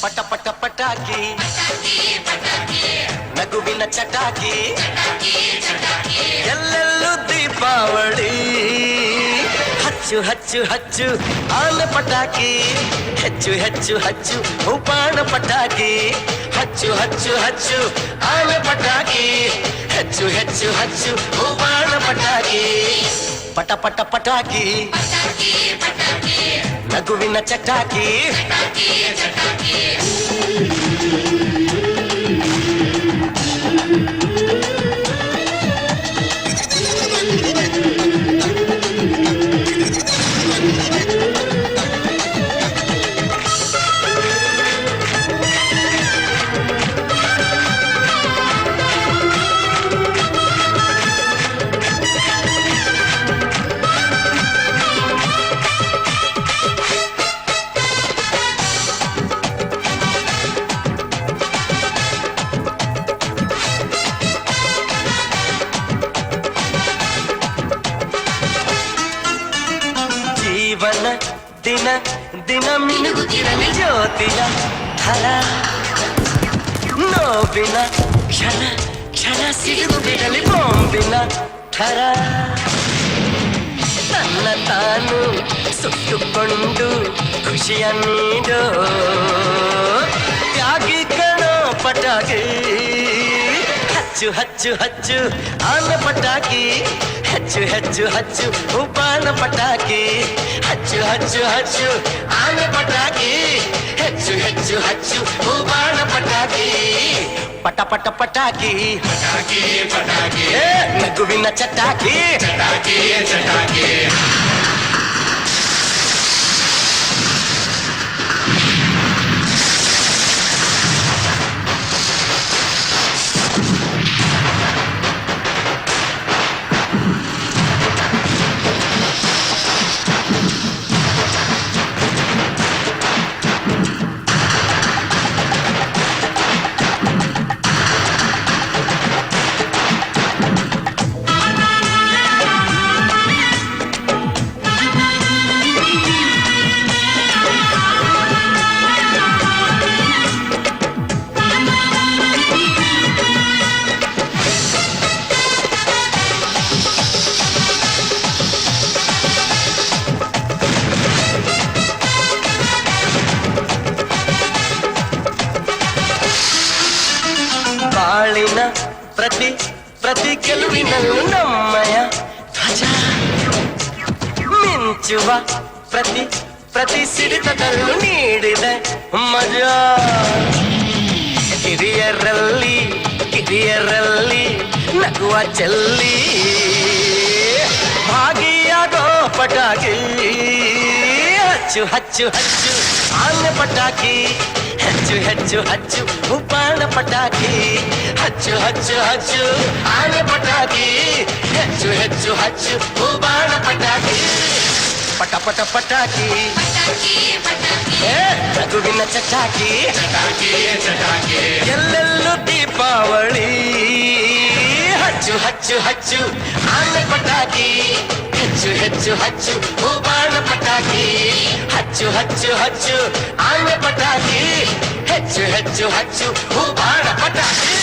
ಪಟ ಪಟ ಪಟಾಕಿ ನಗುವಿನ ಚಟಾಕಿ ಎಲ್ಲೆಲ್ಲೂ ದೀಪಾವಳಿ ಹಚ್ಚು ಹಚ್ಚು ಹಚ್ಚು ಆನೆ ಪಟಾಕಿ ಹೆಚ್ಚು ಹೆಚ್ಚು ಹಚ್ಚು ಉಪಾಣ ಪಟಾಕಿ ಹಚ್ಚು ಹಚ್ಚು ಹಚ್ಚು ಆನೆ ಪಟಾಕಿ ಹೆಚ್ಚು ಹೆಚ್ಚು ಹಚ್ಚು ಉಪಾಣ ಪಟಾಕಿ ಪಟ ಪಟ ಪಟಾಕಿ ನಗುವಿನ ಚಟಾಕಿ ಜೀವನ ದಿನ ದಿನ ಮಿನುಗುತ್ತಿರಲಿ ಜ್ಯೋತಿಯ ಹರ ನೋವಿನ ಕ್ಷಣ ಕ್ಷಣ ಸಿಗುತ್ತಿರಲಿ ಬಾಂಬಿನ ಥರ ತನ್ನ ತಾನು ಸುತ್ತುಕೊಂಡು ಖುಷಿಯ ನೀಡೋ ತ್ಯಾಗಿ ಕಣೋ ಪಟಾಕಿ ಹಚ್ಚು ಹಚ್ಚು ಹಚ್ಚು ಆನ ಪಟಾಕಿ ಹೆಚ್ಚು ಹೆಚ್ಚು ಹಚ್ಚು ಉಪಾನ ಪಟಾಕಿ ಹಚ್ಚು ಹಚ್ಚು ಹಚ್ಚು ಆನೆ ಪಟಾಕಿ ಹೆಚ್ಚು ಹೆಚ್ಚು ಹಚ್ಚು ಉಪಾನ ಪಟಾಕಿ ಪಟ ಪಟ ಪಟಾಕಿ ಪಟಾಕಿ ಪಟಾಕಿ ನಗುವಿನ ಚಟಾಕಿ ಚಟಾಕಿ ಚಟಾಕಿ ಬಾಳಿನ ಪ್ರತಿ ಪ್ರತಿ ಗೆಲುವಿನಲ್ಲೂ ನಮ್ಮಯ ಧ್ವಜ ಮಿಂಚುವ ಪ್ರತಿ ಪ್ರತಿ ಸಿಡಿತದಲ್ಲೂ ನೀಡಿದೆ ಮಜಾ ಕಿರಿಯರಲ್ಲಿ ಕಿರಿಯರಲ್ಲಿ ನಗುವ ಚೆಲ್ಲಿ ಭಾಗಿಯಾಗೋ ಪಟಾಕಿ ಹಚ್ಚು ಹಚ್ಚು ಹಚ್ಚು ಆನೆ ಪಟಾಕಿ ಹೆಚ್ಚು ಹೆಚ್ಚು ಹಚ್ಚು ಉಪಾಣ ಪಟಾಕಿ ಹಚ್ಚು ಹಚ್ಚು ಹಚ್ಚು ಆನೆ ಪಟಾಕಿ ಹೆಚ್ಚು ಹೆಚ್ಚು ಹಚ್ಚು ಉಪಾಣ ಪಟಾಕಿ ಪಟ ಪಟ ಪಟಾಕಿ ನಗುವಿನ ಚಟಾಕಿ ಚಟಾಕಿ ಚಟಾಕಿ ಎಲ್ಲೆಲ್ಲೂ ದೀಪಾವಳಿ ಹಚ್ಚು ಹಚ್ಚು ಹಚ್ಚು ಆನೆ ಪಟಾಕಿ ಹೆಚ್ಚು ಹೆಚ್ಚು ಹಚ್ಚು ಉಪಾಣ ಪಟಾಕಿ ಹಚ್ಚು ಹಚ್ಚು ಹಚ್ಚು ಆನೆ ಪಟಾಕಿ ಹೆಚ್ಚು ಹೆಚ್ಚು ಹಚ್ಚು ಉಪಾಣ ಪಟಾಕಿ